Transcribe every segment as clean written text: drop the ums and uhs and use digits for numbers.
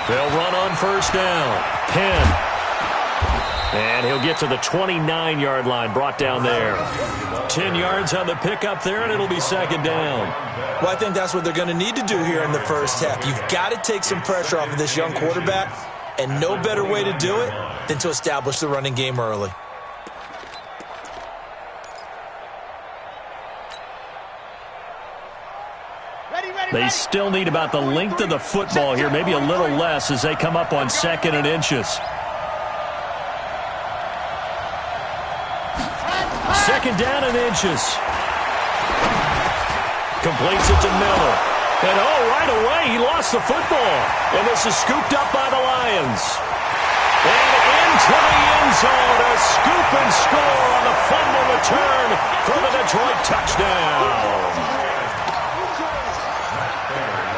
They'll run on first down. Penn. And he'll get to the 29-yard line, brought down there. 10 yards on the pickup there, and it'll be second down. Well, I think that's what they're going to need to do here in the first half. You've got to take some pressure off of this young quarterback, and no better way to do it than to establish the running game early. They still need about the length of the football here, maybe a little less as they come up on 2nd and inches. 2nd down and inches. Completes it to Miller. And right away he lost the football. And this is scooped up by the Lions. And into the end zone, a scoop and score on the fumble return for the Detroit touchdown.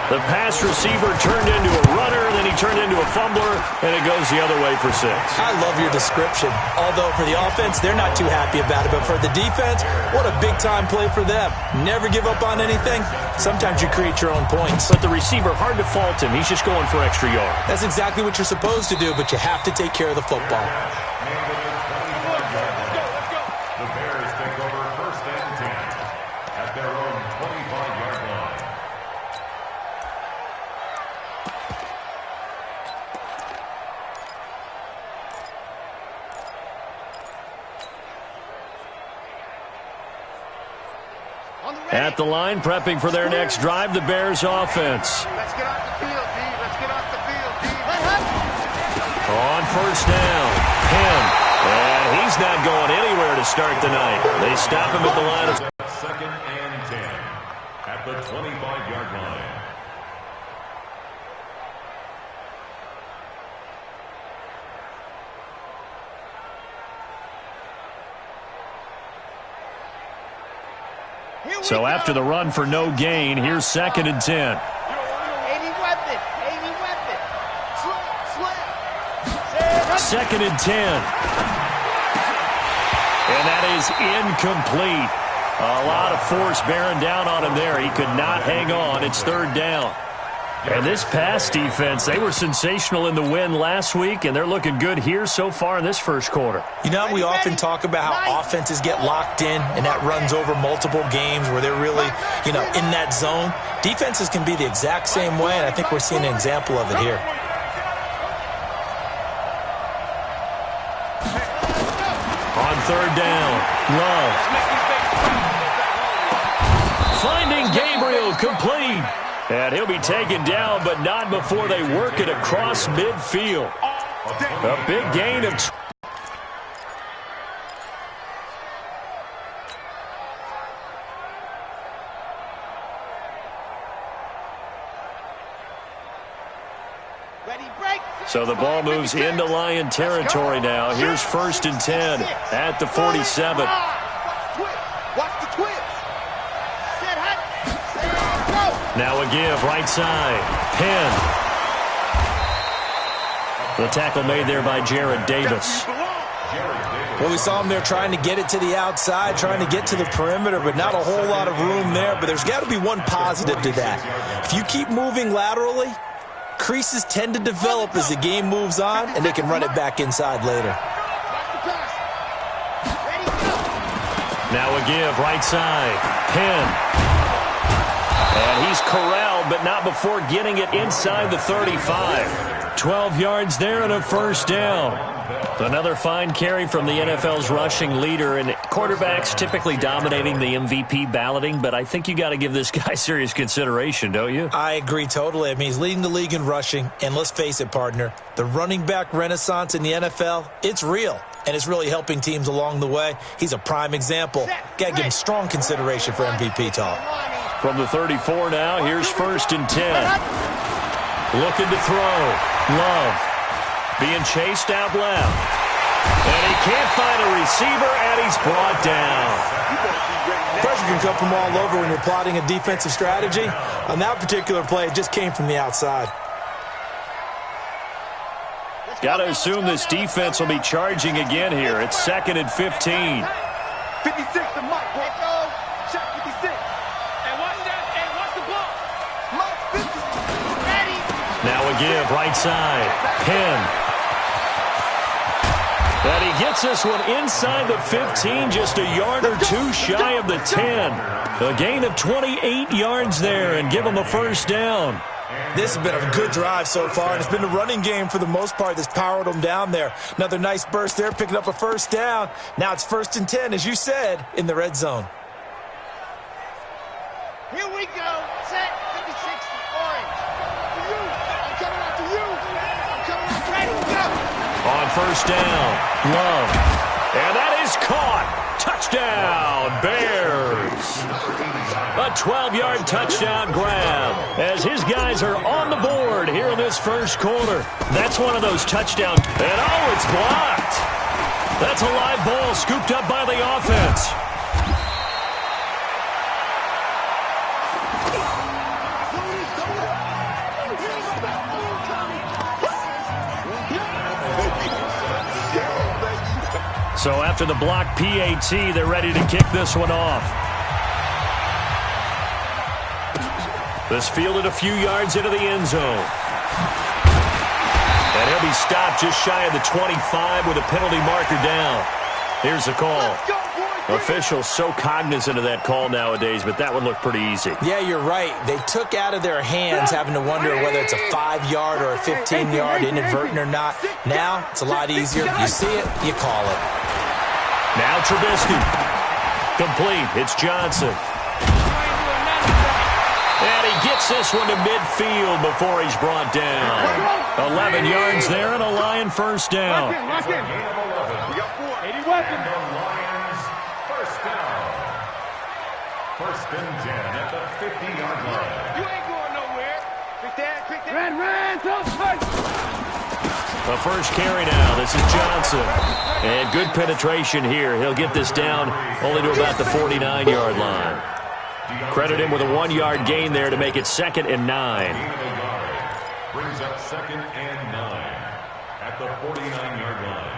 The pass receiver turned into a runner, then he turned into a fumbler, and it goes the other way for 6. I love your description. Although for the offense, they're not too happy about it. But for the defense, what a big-time play for them. Never give up on anything. Sometimes you create your own points. But the receiver, hard to fault him. He's just going for extra yards. That's exactly what you're supposed to do, but you have to take care of the football. The Bears take over 1st and 10 at their own 25-yard line. At the line, prepping for their next drive, the Bears offense. Let's get off the field, D. Let's get off the field, D. On first down, Penn. And he's not going anywhere to start the night. They stop him at the line. 2nd and 10 at the 25-yard line. So after the run for no gain, here's 2nd and 10. 80 weapon. 80 weapon. Slip. 2nd and 10. And that is incomplete. A lot of force bearing down on him there. He could not hang on. It's 3rd down. And this pass defense, they were sensational in the win last week, and they're looking good here so far in this first quarter. You know, we often talk about how offenses get locked in, and that runs over multiple games where they're really, in that zone. Defenses can be the exact same way, and I think we're seeing an example of it here. On 3rd down, Love. Finding Gabriel, complete. And he'll be taken down, but not before they work it across midfield. A big gain of... So the ball moves into Lion territory now. Here's 1st and 10 at the 47. Watch the twist. Now a give, right side. Penn. The tackle made there by Jared Davis. Well, we saw him there trying to get it to the outside, trying to get to the perimeter, but not a whole lot of room there. But there's got to be one positive to that. If you keep moving laterally, creases tend to develop as the game moves on, and they can run it back inside later. Now a give, right side. Penn. And he's corralled, but not before getting it inside the 35. 12 yards there and a 1st down. Another fine carry from the NFL's rushing leader, and quarterbacks typically dominating the MVP balloting, but I think you got to give this guy serious consideration, don't you? I agree totally. I mean, he's leading the league in rushing, and let's face it, partner, the running back renaissance in the NFL, it's real, and it's really helping teams along the way. He's a prime example. Got to give him strong consideration for MVP talk. From the 34 now, here's 1st and 10. Looking to throw. Love. Being chased out left. And he can't find a receiver, and he's brought down. Pressure can come from all over when you're plotting a defensive strategy. On that particular play, it just came from the outside. Got to assume this defense will be charging again here. It's 2nd and 15. 56 to Mike. Check 56. Hey, watch that. Hey, watch the ball. Now a give, right side. Penn. And he gets this one inside the 15, just a yard or two shy of the 10. A gain of 28 yards there and give him a first down. This has been a good drive so far, and it's been the running game for the most part that's powered them down there. Another nice burst there, picking up a first down. Now it's 1st and 10, as you said, in the red zone. Here we go. Set 50-60, orange. For you. I'm coming after you. I'm coming after ready. Go. On first down, Love. And that is caught. Touchdown, Bears. A 12-yard touchdown grab as his guys are on the board here in this first quarter. That's one of those touchdowns. And, oh, it's blocked. That's a live ball scooped up by the offense. So after the block PAT, they're ready to kick this one off. This fielded a few yards into the end zone. And he'll be stopped just shy of the 25 with a penalty marker down. Here's the call. Officials so cognizant of that call nowadays, but that one looked pretty easy. Yeah, you're right. They took out of their hands having to wonder whether it's a 5-yard or a 15-yard, inadvertent or not. Now, it's a lot easier. You see it, you call it. Now Trubisky. Complete. It's Johnson. And he gets this one to midfield before he's brought down. 11 yards there and a Lion first down. We got 4. 80 weapons. The Lions first down. 1st and 10 at the 50-yard line. You ain't going nowhere. Quick that. Ran. The first carry now. This is Johnson. And good penetration here. He'll get this down only to about the 49-yard line. Credit him with a 1-yard gain there to make it 2nd and 9. Brings up 2nd and 9 at the 49-yard line.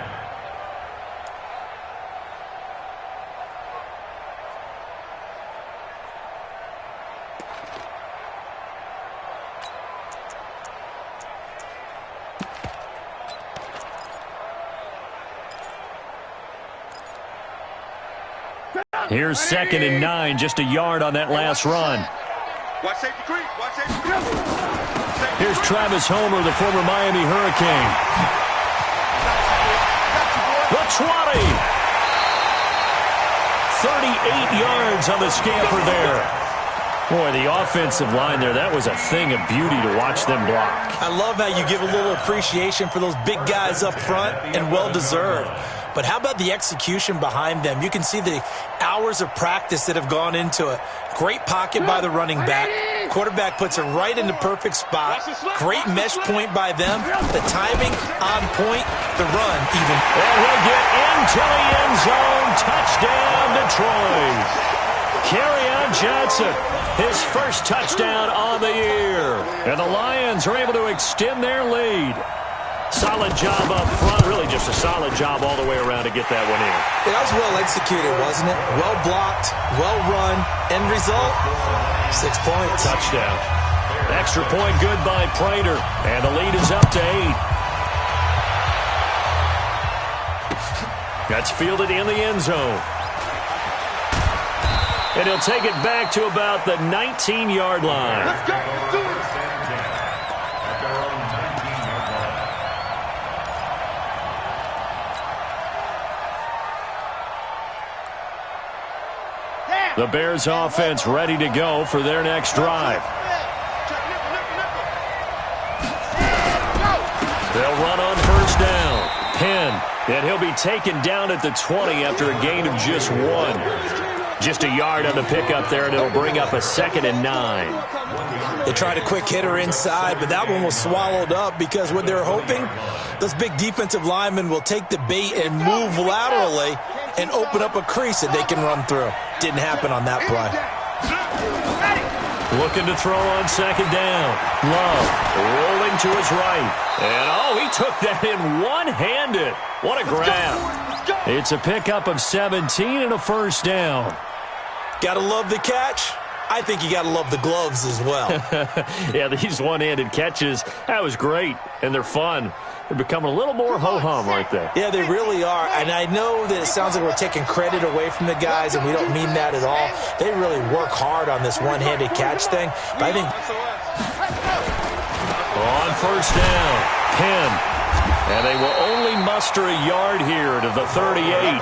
Here's 2nd and 9, just a yard on that last run. Watch safety creep. Watch safety creep. Here's Travis Homer, the former Miami Hurricane. The 20. 38 yards on the scamper there. Boy, the offensive line there, that was a thing of beauty to watch them block. I love how you give a little appreciation for those big guys up front, and well-deserved. But how about the execution behind them? You can see the hours of practice that have gone into it. Great pocket by the running back. Quarterback puts it right in the perfect spot. Great mesh point by them. The timing on point. The run even. And he'll get into the end zone. Touchdown, Detroit. Kerryon Johnson, his first touchdown on the year. And the Lions are able to extend their lead. Solid job up front. Really just a solid job all the way around to get that one in. That was well executed, wasn't it? Well blocked, well run. End result, 6 points. Touchdown. Extra point good by Prater. And the lead is up to 8. That's fielded in the end zone. And he'll take it back to about the 19-yard line. Let's go. Let's do it. The Bears offense ready to go for their next drive. They'll run on first down. Penn, and he'll be taken down at the 20 after a gain of just 1. Just a yard on the pickup there, and it'll bring up a 2nd and 9. They tried a quick hitter inside, but that one was swallowed up because what they're hoping, those big defensive linemen will take the bait and move laterally and open up a crease that they can run through. Didn't happen on that play. Looking to throw on 2nd down. Love rolling to his right. And, oh, he took that in one-handed. What a grab. It's a pickup of 17 and a first down. Gotta love the catch. I think you got to love the gloves as well. Yeah, these one-handed catches, that was great, and they're fun. They're becoming a little more ho-hum, aren't they? Yeah, they really are. And I know that it sounds like we're taking credit away from the guys, and we don't mean that at all. They really work hard on this one-handed catch thing. But I think on first down, Penn. And they will only muster a yard here to the 38.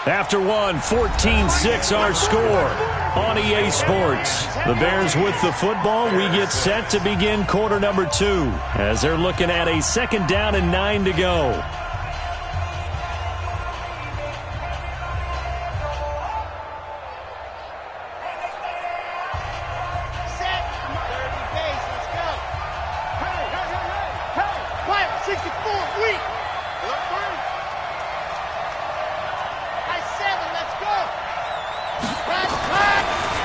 After one, 14-6 our score on EA Sports. The Bears with the football. We get set to begin quarter number 2 as they're looking at a 2nd down and 9 to go.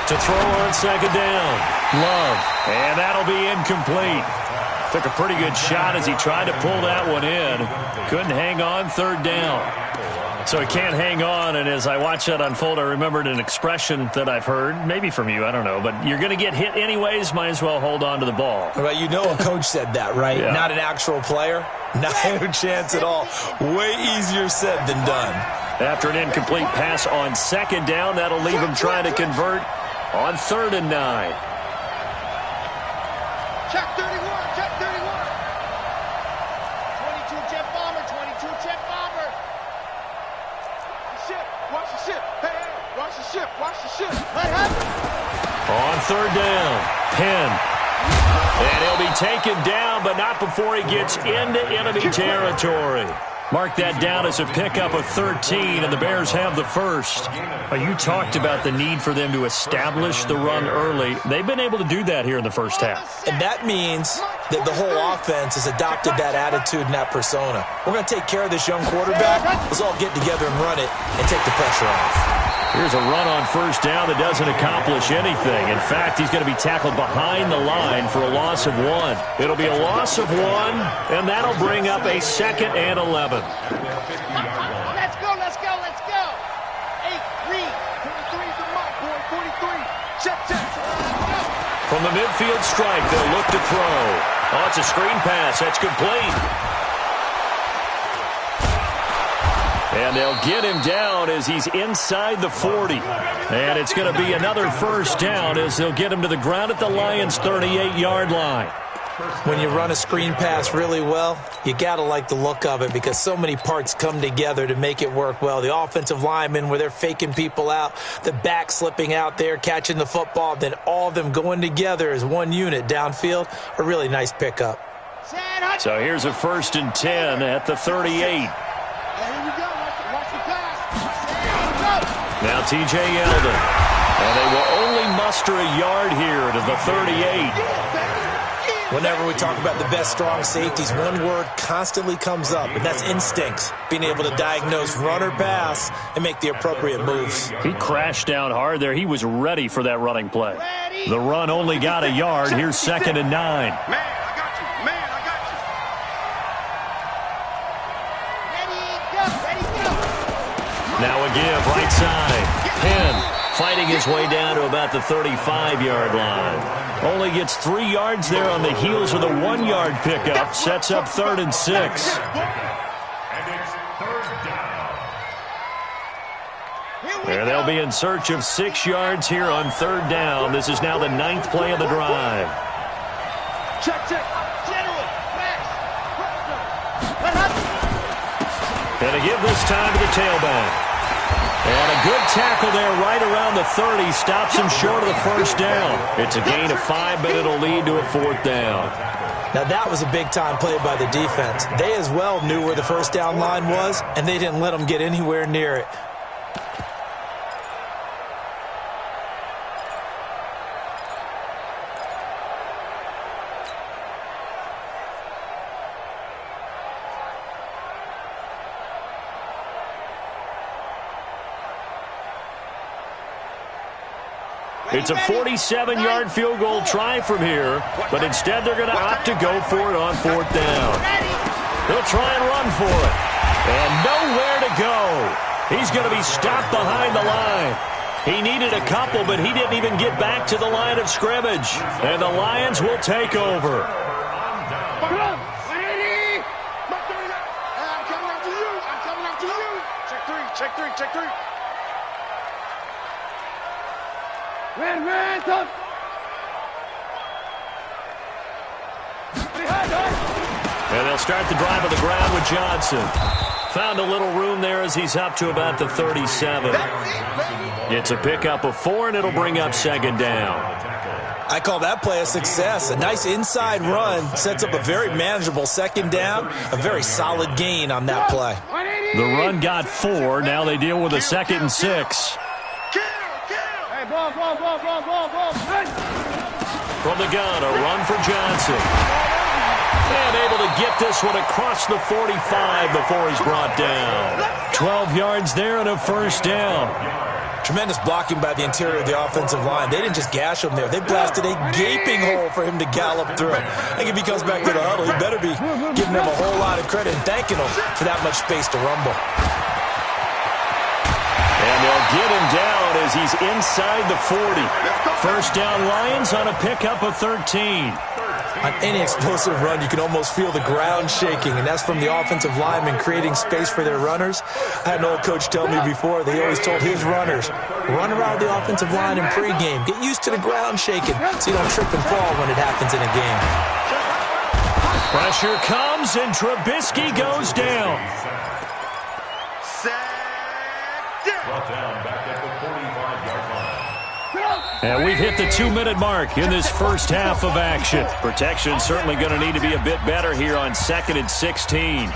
To throw on 2nd down. Love. And that'll be incomplete. Took a pretty good shot as he tried to pull that one in. Couldn't hang on 3rd down. So he can't hang on, and as I watched that unfold, I remembered an expression that I've heard, maybe from you, I don't know, but you're going to get hit anyways, might as well hold on to the ball. Well, you know a coach said that, right? Yeah. Not an actual player. Not a chance at all. Way easier said than done. After an incomplete pass on 2nd down, that'll leave him trying to convert on 3rd and 9. Check 31, check 31. 22 jet bomber, 22 jet bomber. Watch the ship. Hey, watch the ship, watch the ship. What happened? On 3rd down, Penn. And he'll be taken down, but not before he gets into enemy territory. Mark that down as a pickup of 13, and the Bears have the first. You talked about the need for them to establish the run early. They've been able to do that here in the first half. And that means that the whole offense has adopted that attitude and that persona. We're going to take care of this young quarterback. Let's all get together and run it and take the pressure off. Here's a run on first down that doesn't accomplish anything. In fact, he's going to be tackled behind the line for a loss of 1. It'll be a loss of 1, and that'll bring up a 2nd and 11. Let's go, let's go, let's go. 8, read. 43 the mark, boy. 43. Check, check. From the midfield strike, they'll look to throw. Oh, it's a screen pass. That's complete. And they'll get him down as he's inside the 40. And it's going to be another first down as they'll get him to the ground at the Lions' 38-yard line. When you run a screen pass really well, you got to like the look of it because so many parts come together to make it work well. The offensive linemen, where they're faking people out, the back slipping out there, catching the football, then all of them going together as one unit downfield, a really nice pickup. So here's a 1st and 10 at the 38. Now T.J. Yeldon. And they will only muster a yard here to the 38. Whenever we talk about the best strong safeties, one word constantly comes up, and that's instincts. Being able to diagnose run or pass and make the appropriate moves. He crashed down hard there. He was ready for that running play. The run only got a yard. Here's 2nd and 9. Man, I got you. Man, I got you. Ready, go, ready, go. Now a give, right side. Penn fighting his way down to about the 35-yard line. Only gets 3 yards there on the heels of the 1-yard pickup. Sets up 3rd and 6. And it's 3rd down. There they'll be in search of 6 yards here on 3rd down. This is now the 9th play of the drive. Check, check. General, max. What happened? And a give this time to the tailback. And a good tackle there right around the 30. Stops him short of the first down. It's a gain of 5, but it'll lead to a 4th down. Now that was a big-time play by the defense. They as well knew where the first down line was, and they didn't let them get anywhere near it. It's a 47-yard field goal try from here, but instead they're going to opt to go for it on 4th down. They'll try and run for it. And nowhere to go. He's going to be stopped behind the line. He needed a couple, but he didn't even get back to the line of scrimmage. And the Lions will take over. I'm coming after you. I'm coming after you. Check three, check three, check three. Ran, son. And they'll start the drive on the ground with Johnson. Found a little room there as he's up to about the 37. It's a pickup of 4, and it'll bring up second down. I call that play a success. A nice inside run sets up a very manageable second down. A very solid gain on that play. The run got 4. Now they deal with a 2nd and 6. Hey, ball. From the gun, a run for Johnson. And able to get this one across the 45 before he's brought down. 12 yards there and a first down. Tremendous blocking by the interior of the offensive line. They didn't just gash him there. They blasted a gaping hole for him to gallop through. I think if he comes back to the huddle, he better be giving them a whole lot of credit and thanking him for that much space to rumble. And they'll get him down as he's inside the 40. First down Lions on a pickup of 13. On any explosive run, you can almost feel the ground shaking, and that's from the offensive linemen creating space for their runners. I had an old coach tell me before, they always told his runners, run around the offensive line in pregame. Get used to the ground shaking so you don't trip and fall when it happens in a game. Pressure comes, and Trubisky goes down. Brought down back at the 45-yard line. And we've hit the 2-minute mark in this first half of action. Protection certainly going to need to be a bit better here on 2nd and 16.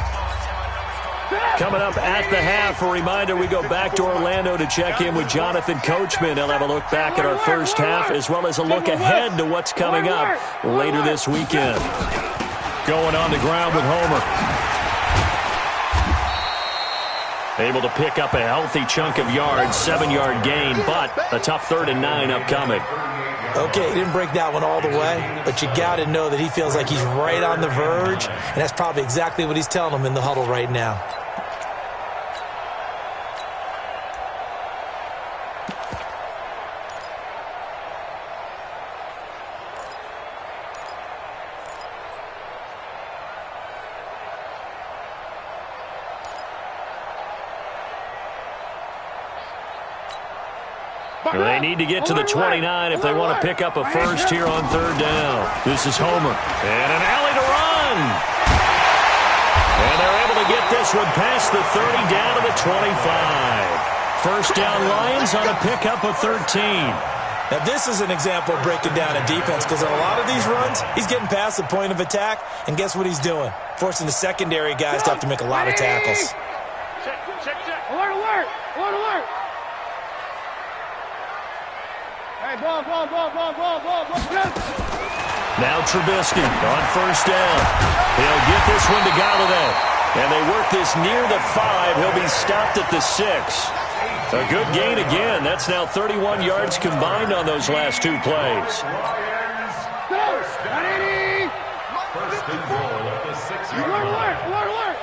Coming up at the half, a reminder, we go back to Orlando to check in with Jonathan Coachman. He'll have a look back at our first half as well as a look ahead to what's coming up later this weekend. Going on the ground with Homer. Able to pick up a healthy chunk of yards, 7-yard gain, but a tough 3rd and 9 upcoming. Okay, he didn't break that one all the way, but you got to know that he feels like he's right on the verge, and that's probably exactly what he's telling them in the huddle right now. They need to get to the 29 if they want to pick up a first here on 3rd down. This is Homer. And an alley to run. And they're able to get this one past the 30 down to the 25. First down Lions on a pickup of 13. Now, this is an example of breaking down a defense because on a lot of these runs, he's getting past the point of attack, and guess what he's doing? Forcing the secondary guys to have to make a lot of tackles. Check. Alert. Hey, ball. Now Trubisky on first down. He'll get this one to Galladay. And they work this near the 5. He'll be stopped at the 6. A good gain again. That's now 31 yards combined on those last 2 plays. First and goal at the 6-yard line. Alert.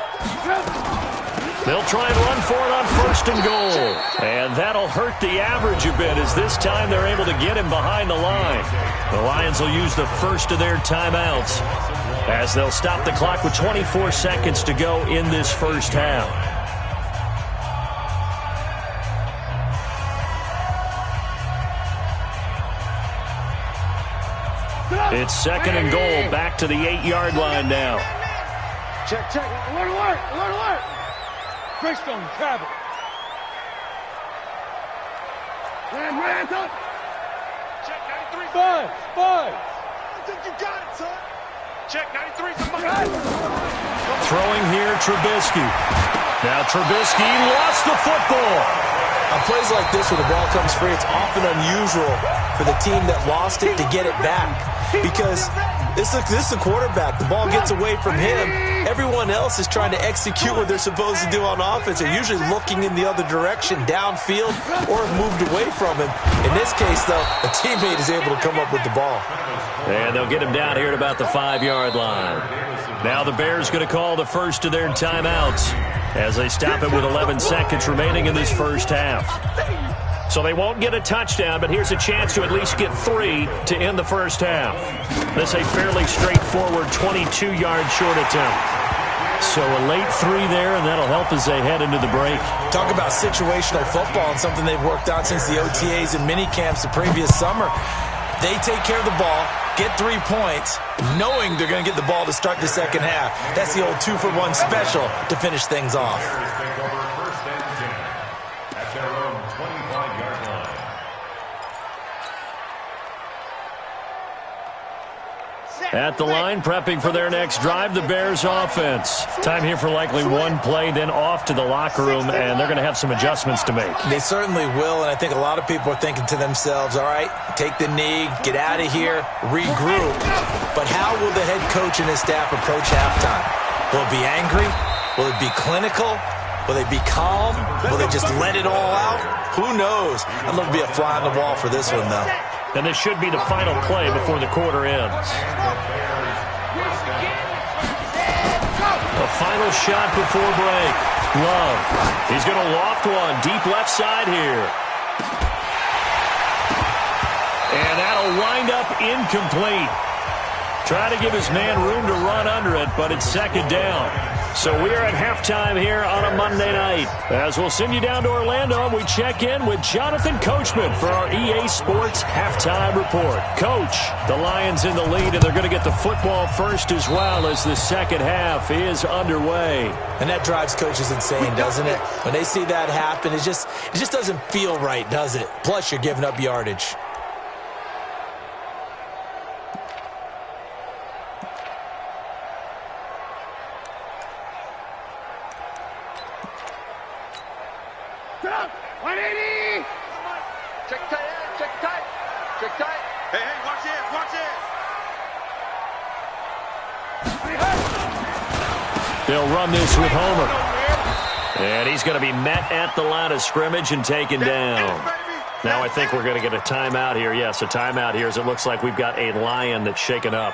They'll try and run for it on 1st and goal. And that'll hurt the average a bit as this time they're able to get him behind the line. The Lions will use the first of their timeouts as they'll stop the clock with 24 seconds to go in this first half. It's 2nd and goal, back to the 8-yard line now. Check. Alert. Greystone, travel. Ran, son. Check 93. 5. I think you got it, son. Check 93. Throwing here, Trubisky. Now Trubisky lost the football. On plays like this where the ball comes free, it's often unusual for the team that lost it to get it back because this is the quarterback. The ball gets away from him. Everyone else is trying to execute what they're supposed to do on offense. They're usually looking in the other direction, downfield, or have moved away from him. In this case, though, a teammate is able to come up with the ball. And they'll get him down here at about the 5-yard line. Now the Bears going to call the first of their timeouts as they stop it with 11 seconds remaining in this first half. So they won't get a touchdown, but here's a chance to at least get 3 to end the first half. This a fairly straightforward 22-yard short attempt. So a late 3 there, and that'll help as they head into the break. Talk about situational football and something they've worked on since the OTAs and mini camps the previous summer. They take care of the ball, get 3 points, knowing they're going to get the ball to start the second half. That's the old 2-for-1 special to finish things off. At the line, prepping for their next drive, the Bears offense. Time here for likely one play, then off to the locker room, and they're going to have some adjustments to make. They certainly will, and I think a lot of people are thinking to themselves, all right, take the knee, get out of here, regroup. But how will the head coach and his staff approach halftime? Will it be angry? Will it be clinical? Will they be calm? Will they just let it all out? Who knows? I'd love to be a fly on the wall for this one, though. And this should be the final play before the quarter ends. The final shot before break. Love. He's going to loft one deep left side here. And that'll wind up incomplete. Try to give his man room to run under it, but it's second down. So we are at halftime here on a Monday night. As we'll send you down to Orlando, we check in with Jonathan Coachman for our EA Sports Halftime Report. Coach, the Lions in the lead, and they're going to get the football first as well as the second half is underway. And that drives coaches insane, doesn't it? When they see that happen, it just doesn't feel right, does it? Plus, you're giving up yardage. They'll run this with Homer. And he's going to be met at the line of scrimmage and taken down. Now I think we're going to get a timeout here. Yes, a timeout here as it looks like we've got a Lion that's shaken up.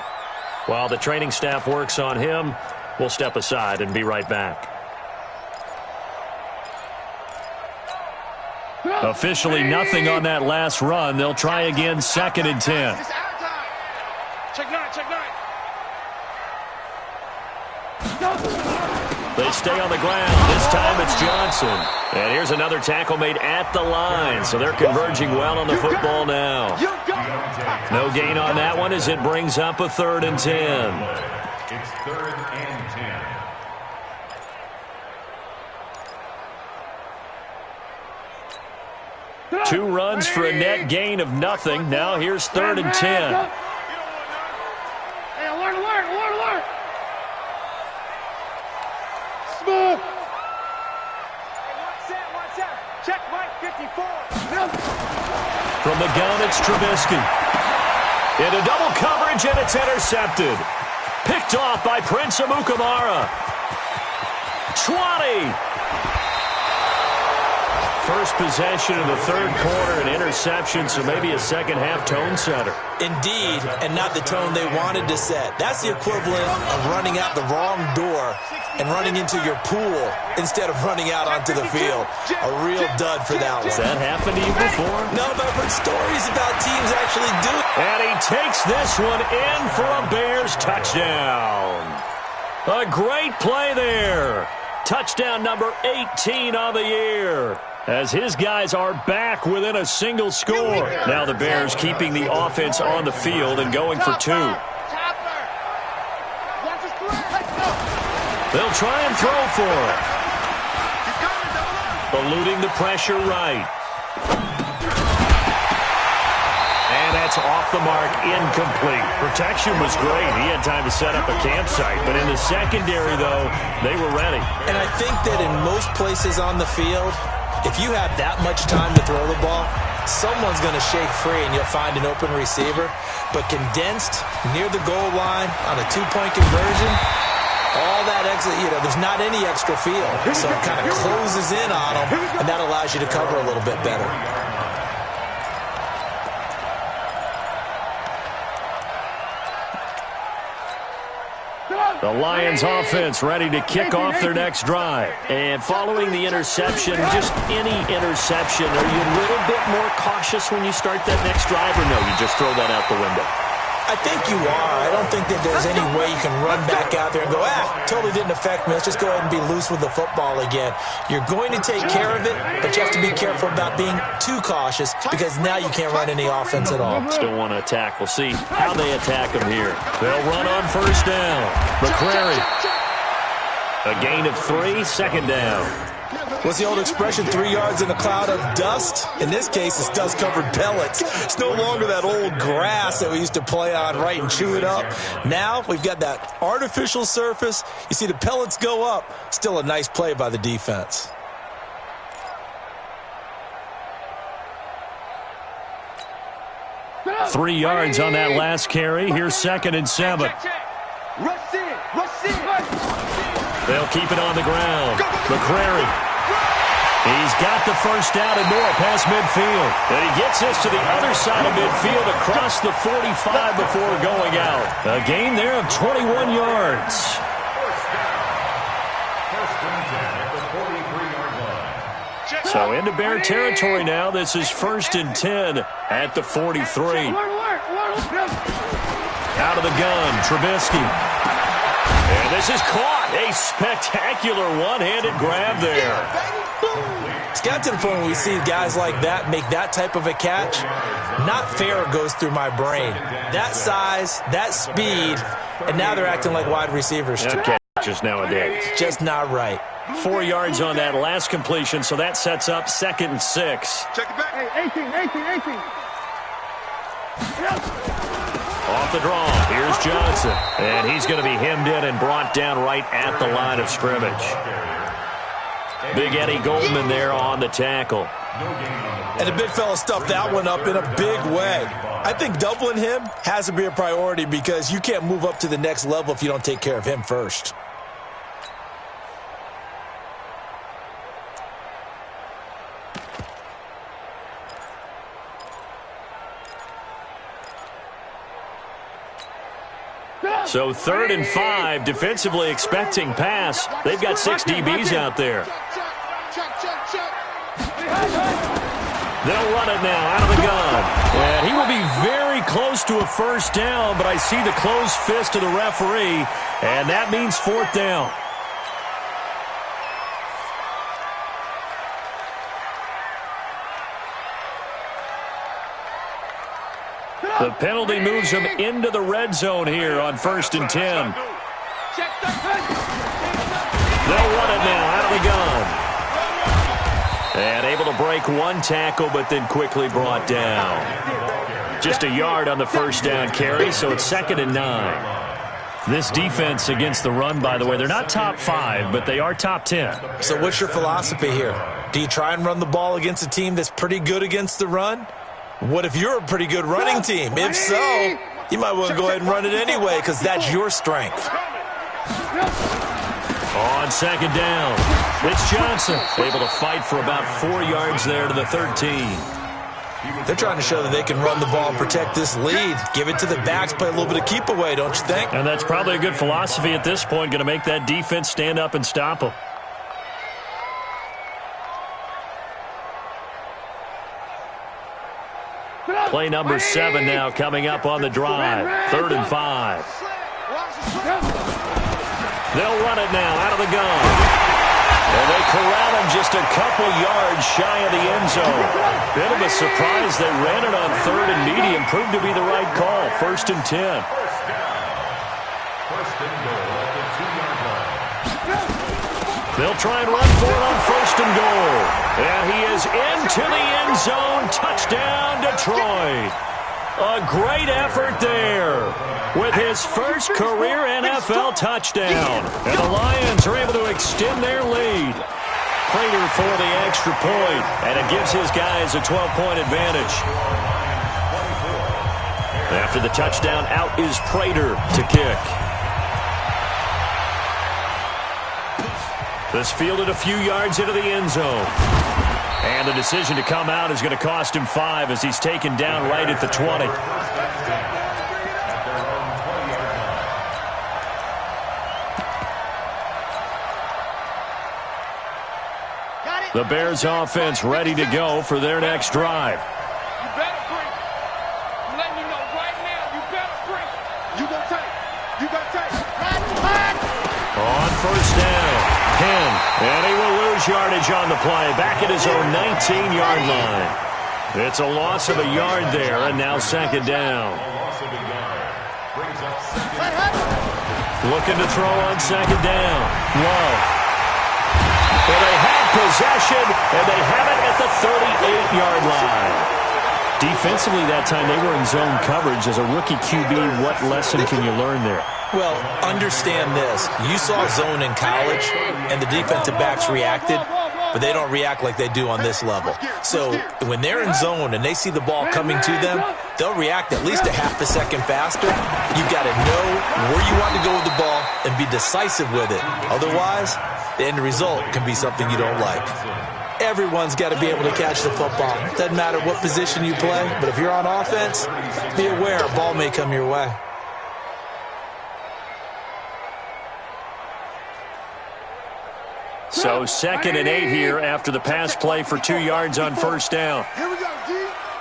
While the training staff works on him, we'll step aside and be right back. Officially nothing on that last run. They'll try again, 2nd and 10. Check 9, check 9. They stay on the ground. This time it's Johnson. And here's another tackle made at the line. So they're converging well on the football now. No gain on that one as it brings up a 3rd and 10. It's 3rd and 10. 2 runs for a net gain of nothing. Now here's 3rd and 10. Hey, alert. Smooth. Watch out. Check Mike 54. From the gun, it's Trubisky. Into double coverage, and it's intercepted. Picked off by Prince Amukamara. 20. First possession of the 3rd quarter, an interception, so maybe a second-half tone setter. Indeed, and not the tone they wanted to set. That's the equivalent of running out the wrong door and running into your pool instead of running out onto the field. A real dud for that one. Has that happened to you before? No, but I've heard stories about teams actually do it. And he takes this one in for a Bears touchdown. A great play there. Touchdown number 18 on the year, as his guys are back within a single score. Now the Bears keeping the offense on the field and going for 2. They'll try and throw for it. Eluding the pressure right. And that's off the mark, incomplete. Protection was great. He had time to set up a campsite. But in the secondary, though, they were ready. And I think that in most places on the field, if you have that much time to throw the ball, someone's going to shake free and you'll find an open receiver. But condensed near the goal line on a 2-point conversion, all that extra, there's not any extra field. So it kind of closes in on them, and that allows you to cover a little bit better. The Lions offense ready to kick off their next drive. And following the interception, just any interception, are you a little bit more cautious when you start that next drive, or no, you just throw that out the window? I think you are. I don't think that there's any way you can run back out there and go, totally didn't affect me. Let's just go ahead and be loose with the football again. You're going to take care of it, but you have to be careful about being too cautious because now you can't run any offense at all. Still want to attack. We'll see how they attack them here. They'll run on first down. McCrary. A gain of 3, second down. What's the old expression, 3 yards in a cloud of dust? In this case, it's dust-covered pellets. It's no longer that old grass that we used to play on, right, and chew it up. Now we've got that artificial surface. You see the pellets go up. Still a nice play by the defense. Three yards on that last carry. Here's 2nd and 7. They'll keep it on the ground. McCrary. He's got the first down and more past midfield. And he gets this to the other side of midfield across the 45 before going out. A gain there of 21 yards. So into Bear territory now. This is 1st and 10 at the 43. Out of the gun, Trubisky. And this is caught. A spectacular one-handed grab there. It's got to the point where we see guys like that make that type of a catch. Not fair goes through my brain. That size, that speed, and now they're acting like wide receivers. Catches nowadays. Just not right. 4 yards on that last completion, so that sets up 2nd and 6. Check it back. Hey, 18. Off the draw, here's Johnson. And he's going to be hemmed in and brought down right at the line of scrimmage. Big Eddie Goldman there on the tackle. And the big fella stuffed that one up in a big way. I think doubling him has to be a priority because you can't move up to the next level if you don't take care of him first. So 3rd and 5, defensively expecting pass. They've got 6 DBs out there. They'll run it now out of the gun. And he will be very close to a first down, but I see the closed fist of the referee, and that means 4th down. The penalty moves him into the red zone here on 1st and 10. They'll run it now out of the gun. And able to break one tackle, but then quickly brought down. Just a yard on the first down carry, so it's 2nd and 9. This defense against the run, by the way, they're not top 5, but they are top 10. So what's your philosophy here? Do you try and run the ball against a team that's pretty good against the run? What if you're a pretty good running team? If so, you might want to go ahead and run it anyway because that's your strength. On 2nd down, it's Johnson. Able to fight for about 4 yards there to the 13. They're trying to show that they can run the ball and protect this lead. Give it to the backs, play a little bit of keep away, don't you think? And that's probably a good philosophy at this point, going to make that defense stand up and stop them. Play number 7 now coming up on the drive. 3rd and 5. They'll run it now out of the gun. And they corral him just a couple yards shy of the end zone. Bit of a surprise. They ran it on 3rd and medium. Proved to be the right call. 1st and 10. They'll try and run for it on 1st and goal. And he is into the end zone. Touchdown, Detroit. A great effort there with his first career NFL touchdown. And the Lions are able to extend their lead. Prater for the extra point, and it gives his guys a 12-point advantage. After the touchdown, out is Prater to kick. This fielded a few yards into the end zone. And the decision to come out is going to cost him 5 as he's taken down right at the 20. The Bears offense ready to go for their next drive. You better bring it. I'm letting you know right now, you better bring it. You gonna take. You gonna take. On first down, Penn, and he will lose yardage on the play, back at his own 19-yard line. It's a loss of a yard there, and now second down. Looking to throw on second down. Love. Well, they have possession, and they have it at the 38-yard line. Defensively that time, they were in zone coverage. As a rookie QB, what lesson can you learn there? Well, understand this. You saw zone in college, and the defensive backs reacted, but they don't react like they do on this level. So when they're in zone and they see the ball coming to them, they'll react at least a half a second faster. You've got to know where you want to go with the ball and be decisive with it. Otherwise, the end result can be something you don't like. Everyone's got to be able to catch the football. Doesn't matter what position you play, but if you're on offense, be aware a ball may come your way. So 2nd and 8 here after the pass play for 2 yards on first down. Here we go, D.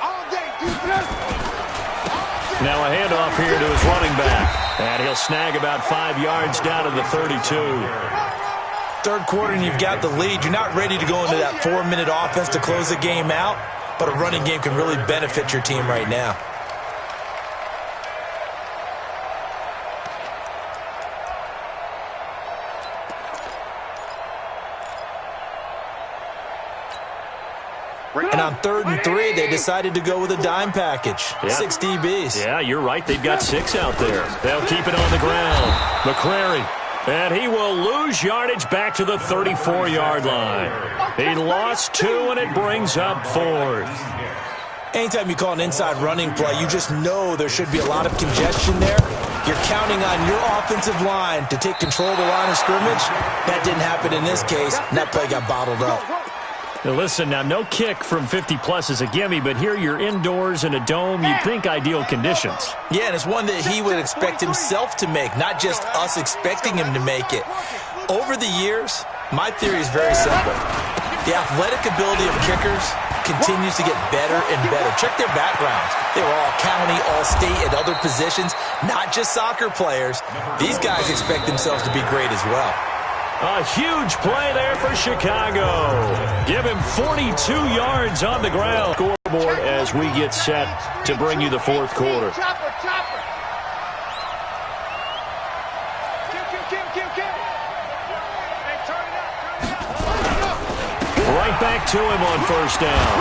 All day, defense. Now a handoff here to his running back. And he'll snag about 5 yards down to the 32. Third quarter and you've got the lead. You're not ready to go into that 4-minute offense to close the game out, but a running game can really benefit your team right now. And on 3rd and 3, they decided to go with a dime package. Yeah. 6 DBs. Yeah, you're right. They've got 6 out there. They'll keep it on the ground. McCrary. And he will lose yardage back to the 34-yard line. He lost 2, and it brings up 4th. Anytime you call an inside running play, you just know there should be a lot of congestion there. You're counting on your offensive line to take control of the line of scrimmage. That didn't happen in this case, and that play got bottled up. Now listen, now no kick from 50-plus is a gimme, but here you're indoors in a dome. You'd think ideal conditions. Yeah, and it's one that he would expect himself to make, not just us expecting him to make it. Over the years, my theory is very simple. The athletic ability of kickers continues to get better and better. Check their backgrounds. They were all county, all state, and other positions, not just soccer players. These guys expect themselves to be great as well. A huge play there for Chicago. Give him 42 yards on the ground. Scoreboard as we get set to bring you the 4th quarter. Chopper, chopper. Kill. Hey, turn it up. Right back to him on first down.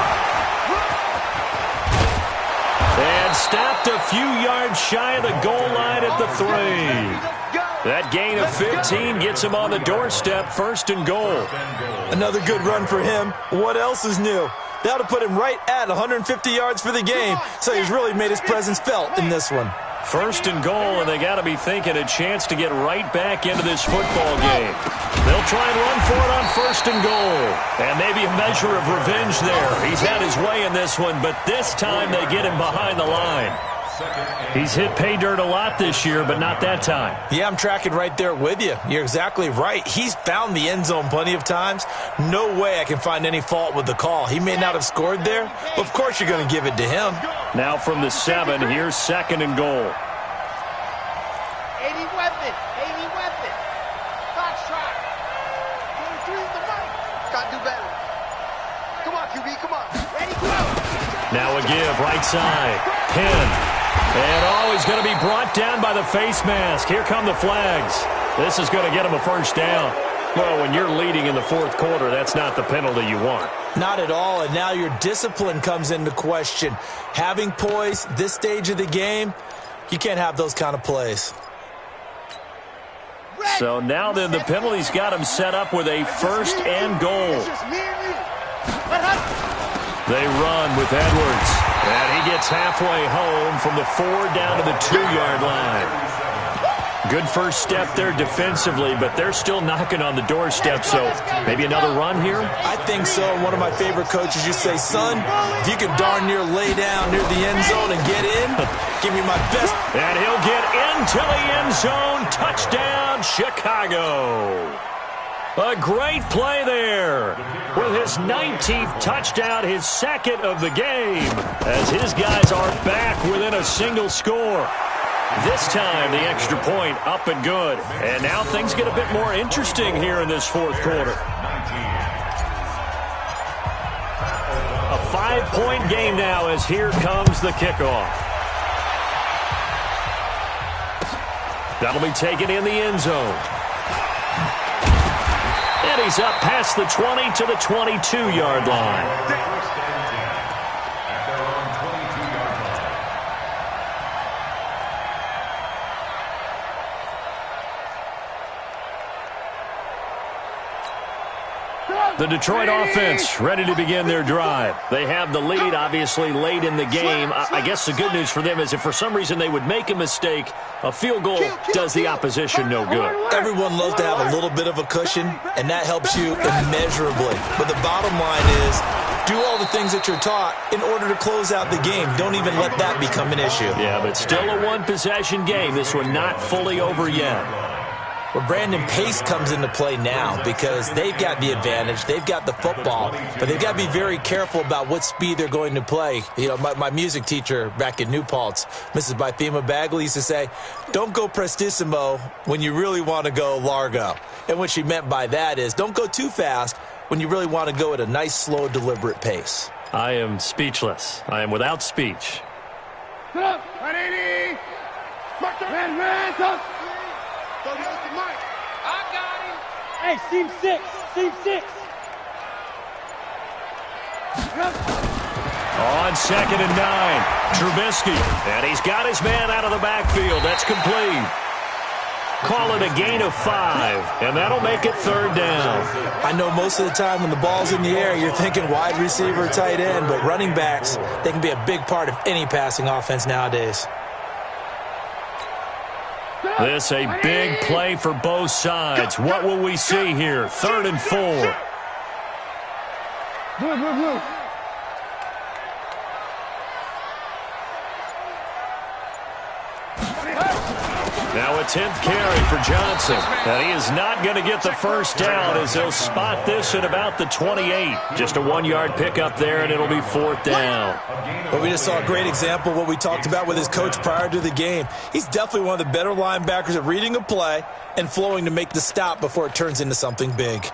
And stopped a few yards shy of the goal line at the 3. That gain of 15 gets him on the doorstep, 1st and goal. Another good run for him. What else is new? That'll put him right at 150 yards for the game, so he's really made his presence felt in this one. 1st and goal, and they got to be thinking a chance to get right back into this football game. They'll try and run for it on 1st and goal. And maybe a measure of revenge there. He's had his way in this one, but this time they get him behind the line. He's hit pay dirt a lot this year, but not that time. Yeah, I'm tracking right there with you. You're exactly right. He's found the end zone plenty of times. No way I can find any fault with the call. He may not have scored there, but of course you're going to give it to him. Now from the 7, here's 2nd and goal. 80 weapon. Foxtrot. 23 in the mic. Gotta do better. Come on, QB, come on. Ready, go. Now a give, right side. Penn. And he's going to be brought down by the face mask. Here come the flags. This is going to get him a 1st down. Well, when you're leading in the 4th quarter, that's not the penalty you want. Not at all, and now your discipline comes into question. Having poise this stage of the game, you can't have those kind of plays. So now then the penalty's got him set up with a 1st and goal. They run with Edwards. And he gets halfway home from the 4 down to the 2-yard line. Good first step there defensively, but they're still knocking on the doorstep, so maybe another run here? I think so. One of my favorite coaches used to say, son, if you can darn near lay down near the end zone and get in, give me my best. And he'll get into the end zone. Touchdown, Chicago. A great play there with his 19th touchdown, his second of the game, as his guys are back within a single score. This time, the extra point up and good. And now things get a bit more interesting here in this fourth quarter. A 5-point game now as here comes the kickoff. That'll be taken in the end zone. And he's up past the 20 to the 22-yard line. The Detroit offense ready to begin their drive. They have the lead, obviously, late in the game. I guess the good news for them is if for some reason they would make a mistake, a field goal does the opposition no good. Everyone loves to have a little bit of a cushion, and that helps you immeasurably. But the bottom line is, do all the things that you're taught in order to close out the game. Don't even let that become an issue. Yeah, but still a one-possession game. This one not fully over yet. Well, Brandon, pace comes into play now because they've got the advantage. They've got the football, but they've got to be very careful about what speed they're going to play. You know, my music teacher back in New Paltz, Mrs. Bythema Bagley, used to say, don't go prestissimo when you really want to go largo. And what she meant by that is don't go too fast when you really want to go at a nice, slow, deliberate pace. I am speechless. I am without speech. Sit up, 180. Hands up. I got him. Hey, seam 6. Seam 6. On 2nd and 9, Trubisky. And he's got his man out of the backfield. That's complete. Call it a gain of 5, and that'll make it 3rd down. I know most of the time when the ball's in the air, you're thinking wide receiver, tight end, but running backs, they can be a big part of any passing offense nowadays. This a big play for both sides. What will we see here? 3rd and 4. Blue. Now a 10th carry for Johnson. And he is not going to get the first down as they'll spot this at about the 28. Just a 1-yard pickup there, and it'll be 4th down. But we just saw a great example of what we talked about with his coach prior to the game. He's definitely one of the better linebackers at reading a play and flowing to make the stop before it turns into something big.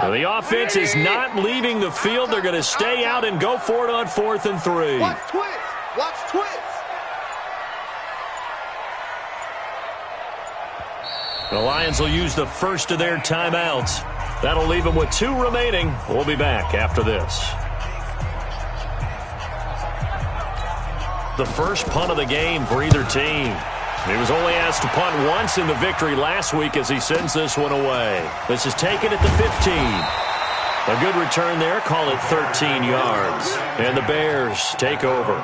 Well, the offense is not leaving the field. They're going to stay out and go for it on 4th and 3. Watch twist. Watch twist. The Lions will use the first of their timeouts. That'll leave them with 2 remaining. We'll be back after this. The first punt of the game for either team. He was only asked to punt once in the victory last week as he sends this one away. This is taken at the 15. A good return there. Call it 13 yards. And the Bears take over.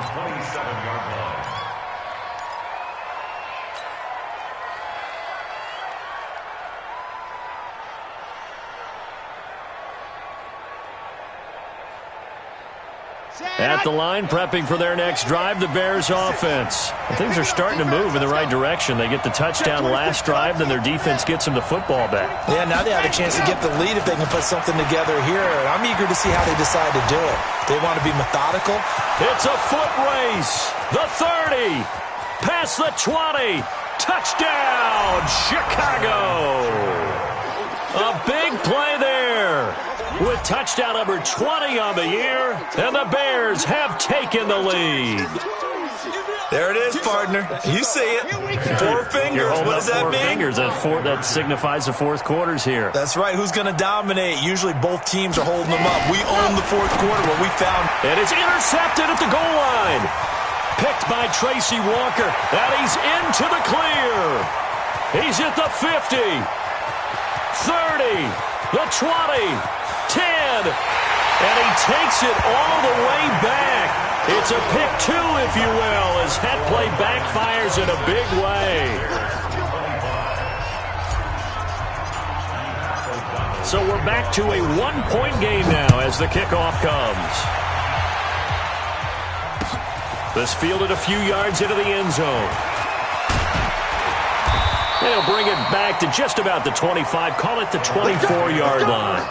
At the line, prepping for their next drive, the Bears offense. Things are starting to move in the right direction. They get the touchdown last drive, then their defense gets them the football back. Yeah, now they have a chance to get the lead if they can put something together here. I'm eager to see how they decide to do it. They want to be methodical. It's a foot race. The 30. Past the 20. Touchdown, Chicago. A big play there. With touchdown number 20 on the year, and the Bears have taken the lead. There it is, partner. You see it. 4 fingers. What does that mean? Fingers. That signifies the fourth quarter's here. That's right. Who's going to dominate? Usually both teams are holding them up. We own the fourth quarter. What we found. And it's intercepted at the goal line. Picked by Tracy Walker. And he's into the clear. He's at the 50. 30. The 20. 10, and he takes it all the way back. It's a pick 2, if you will, as that play backfires in a big way. So we're back to a one-point game now as the kickoff comes. This fielded a few yards into the end zone. They'll bring it back to just about the 25. Call it the 24-yard line.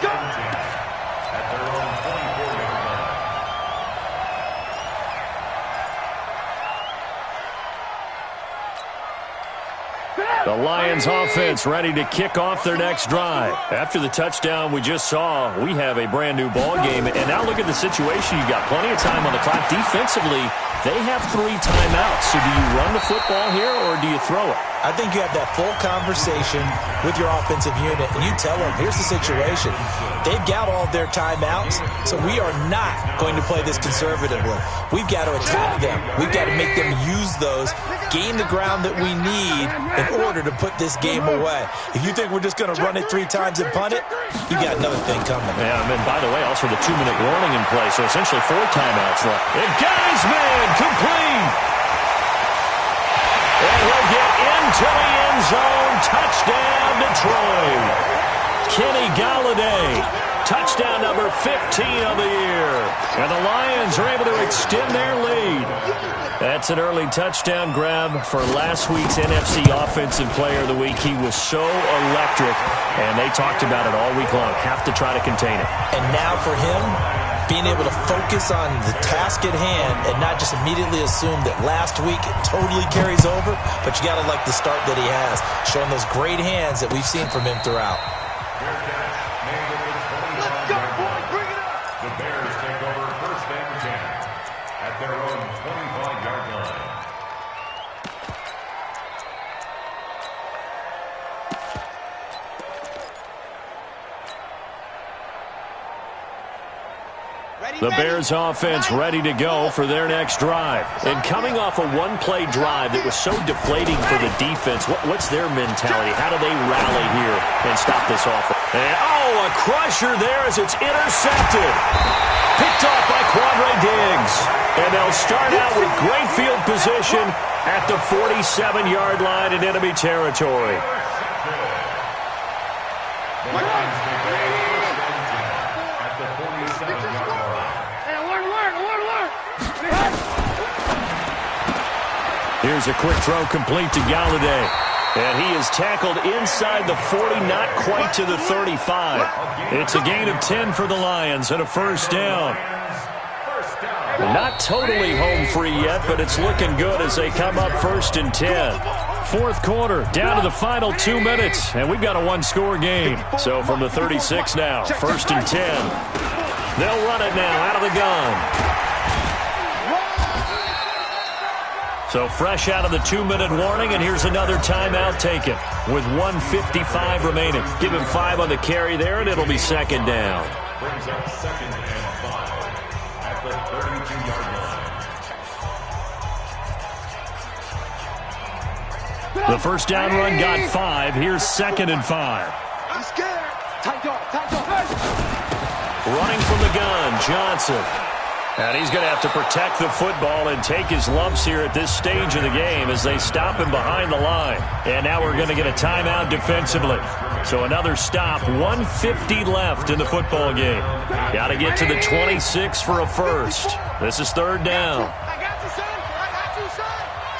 The Lions offense ready to kick off their next drive. After the touchdown we just saw, we have a brand new ball game. And now look at the situation. You've got plenty of time on the clock. Defensively, they have 3 timeouts. So do you run the football here or do you throw it? I think you have that full conversation with your offensive unit, and you tell them, here's the situation. They've got all their timeouts, so we are not going to play this conservatively. We've got to attack them. We've got to make them use those, gain the ground that we need in order to put this game away. If you think we're just going to run it 3 times and punt it, you got another thing coming. Yeah, and by the way, also the 2-minute warning in play, so essentially 4 timeouts left. And Geisman, complete! And he'll get into the end zone. Touchdown, Detroit. Kenny Galladay. Touchdown number 15 of the year. And the Lions are able to extend their lead. That's an early touchdown grab for last week's NFC Offensive Player of the Week. He was so electric, and they talked about it all week long. Have to try to contain it. And now for him, being able to focus on the task at hand and not just immediately assume that last week it totally carries over, but you got to like the start that he has, showing those great hands that we've seen from him throughout. Let's go, boy. Bring it up. The Bears take over 1st and 10 at their own 25-yard line. The Bears offense ready to go for their next drive. And coming off a one-play drive that was so deflating for the defense, what's their mentality? How do they rally here and stop this offense? And, a crusher there as it's intercepted. Picked off by Quadre Diggs. And they'll start out with great field position at the 47-yard line in enemy territory. Here's a quick throw complete to Galladay. And he is tackled inside the 40, not quite to the 35. It's a gain of 10 for the Lions and a first down. Not totally home free yet, but it's looking good as they come up 1st and 10. 4th quarter, down to the final 2 minutes, and we've got a one-score game. So from the 36 now, 1st and 10. They'll run it now out of the gun. So fresh out of the 2-minute warning, and here's another timeout taken with 1:55 remaining. Give him 5 on the carry there, and it'll be 2nd down. Brings up 2nd and 5 at the 32-yard line. The first down run got 5. Here's 2nd and 5. He's scared. Tight dog. Running from the gun, Johnson. And he's going to have to protect the football and take his lumps here at this stage of the game as they stop him behind the line. And now we're going to get a timeout defensively. So another stop, 1:50 left in the football game. Got to get to the 26 for a first. This is 3rd down. I got you, son.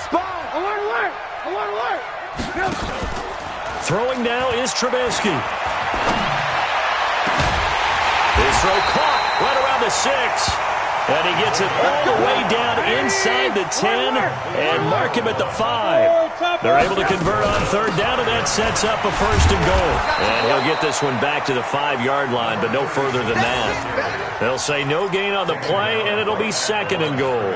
Spy. Alert. Throwing now is Trubisky. His throw caught right around the 6. And he gets it all the way down inside the 10 and mark him at the 5. They're able to convert on 3rd down, and that sets up a 1st and goal. And he'll get this one back to the 5-yard line, but no further than that. They'll say no gain on the play, and it'll be 2nd and goal.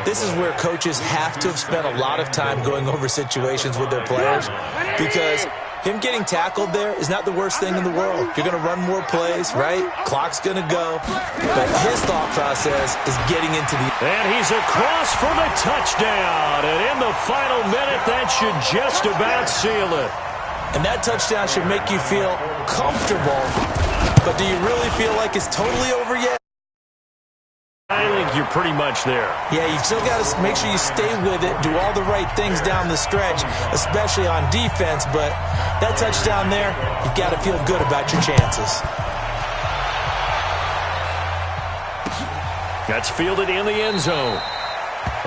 This is where coaches have to have spent a lot of time going over situations with their players, because him getting tackled there is not the worst thing in the world. You're going to run more plays, right? Clock's going to go. But his thought process is getting into the... And he's across for the touchdown. And in the final minute, that should just about seal it. And that touchdown should make you feel comfortable. But do you really feel like it's totally over yet? I think you're pretty much there. Yeah, you've still got to make sure you stay with it, do all the right things down the stretch, especially on defense, but that touchdown there, you've got to feel good about your chances. That's fielded in the end zone.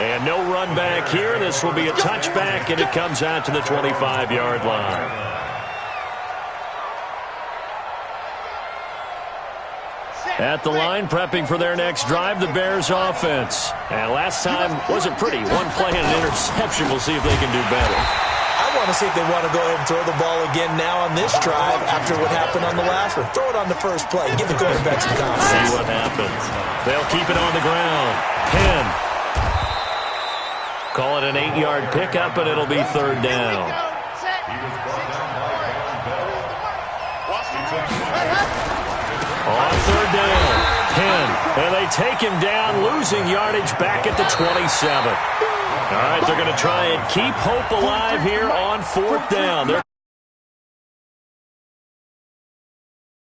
And no run back here. This will be a touchback, and it comes out to the 25-yard line. At the line, prepping for their next drive, the Bears offense. And last time wasn't pretty. One play and an interception. We'll see if they can do better. I want to see if they want to go ahead and throw the ball again now on this drive after what happened on the last one. Throw it on the first play. Give the quarterback some confidence. See what happens. They'll keep it on the ground. Penn. Call it an 8-yard pickup, and it'll be third down. On third down, Penn. And they take him down, losing yardage back at the 27. All right, they're going to try and keep hope alive here on fourth down.